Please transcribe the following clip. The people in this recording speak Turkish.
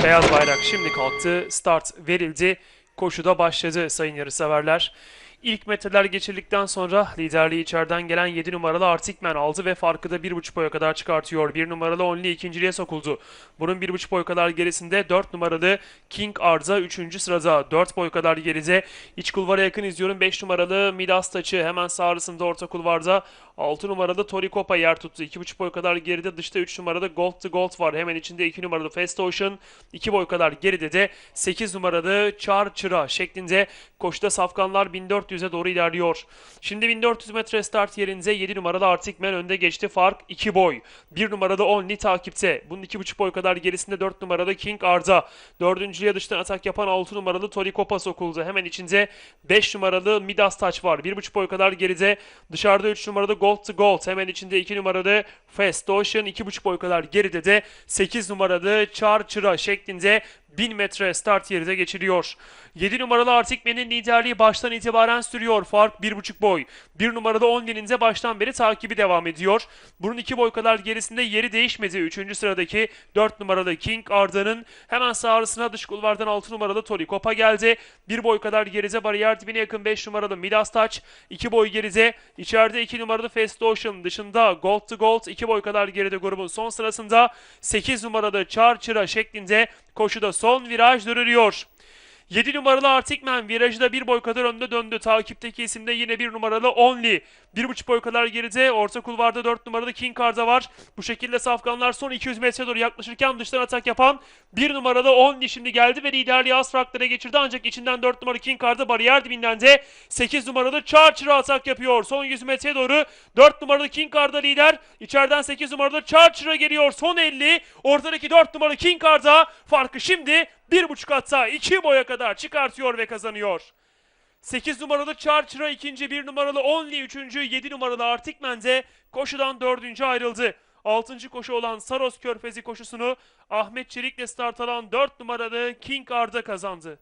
Beyaz bayrak şimdi kalktı, start verildi, koşuda başladı sayın yarışseverler. İlk metreler geçirdikten sonra liderliği içeriden gelen 7 numaralı Artikmen aldı ve farkı da 1,5 boya kadar çıkartıyor. 1 numaralı Only ikinciliğe sokuldu. Bunun 1,5 boy kadar gerisinde 4 numaralı King Arza 3. sırada. 4 boy kadar geride. İç kulvara yakın izliyorum. 5 numaralı Midas Taçı hemen sağ arasında orta kulvarda. 6 numaralı Torikopa yer tuttu. 2,5 boy kadar geride dışta 3 numaralı Gold to Gold var. Hemen içinde 2 numaralı Fast Ocean. 2 boy kadar geride de 8 numaralı Çar Çıra şeklinde koşuda safkanlar 1400'e doğru ilerliyor. Şimdi 1400 metre start yerinde 7 numaralı Artikmen önde geçti. Fark 2 boy. 1 numaralı Only takipte. Bunun 2,5 boy kadar gerisinde 4 numaralı King Arda. Dördüncüye dıştan atak yapan 6 numaralı Torikopa sokuldu. Hemen içinde 5 numaralı Midas Taç var. 1,5 boy kadar geride dışarıda 3 numaralı Gold to Gold. Hemen içinde 2 numaralı Fast Ocean. 2,5 boy kadar geride de 8 numaralı Çar Çıra şeklinde 1000 metre start yerine geçiriyor. 7 numaralı Artikmen'in liderliği baştan itibaren sürüyor. Fark 1,5 boy. 1 numaralı Only'nin de baştan beri takibi devam ediyor. Bunun 2 boy kadar gerisinde yeri değişmedi. 3. sıradaki 4 numaralı King Arda'nın hemen sağrısına dış kulvardan 6 numaralı Torikopa geldi. 1 boy kadar geride bariyer dibine yakın 5 numaralı Midas Touch. 2 boy geride. İçeride 2 numaralı Fast Ocean. Dışında Gold to Gold 2 boy kadar geride grubun son sırasında 8 numaralı Çar Çıra şeklinde koşuda son viraj dönülüyor. 7 numaralı Artikmen virajı da 1 boy kadar önde döndü. Takipteki isimde yine 1 numaralı Only. 1,5 boy kadar geride. Orta kulvarda 4 numaralı King Arda var. Bu şekilde safkanlar son 200 metre doğru yaklaşırken dıştan atak yapan 1 numaralı Only şimdi geldi ve liderliği az farklara geçirdi. Ancak içinden 4 numaralı King Arda bariyer dibinden de 8 numaralı Charger'a atak yapıyor. Son 100 metreye doğru 4 numaralı King Arda lider. İçeriden 8 numaralı Charger'a geliyor. Son 50. Ortadaki 4 numaralı King Arda farkı şimdi 1,5 hatta 2 boya kadar çıkartıyor ve kazanıyor. 8 numaralı Charger'a ikinci, 1 numaralı Only üçüncü, 7 numaralı Artikmen de koşudan dördüncü ayrıldı. 6. koşu olan Saros Körfezi koşusunu Ahmet Çelik'le start alan 4 numaralı King Arda kazandı.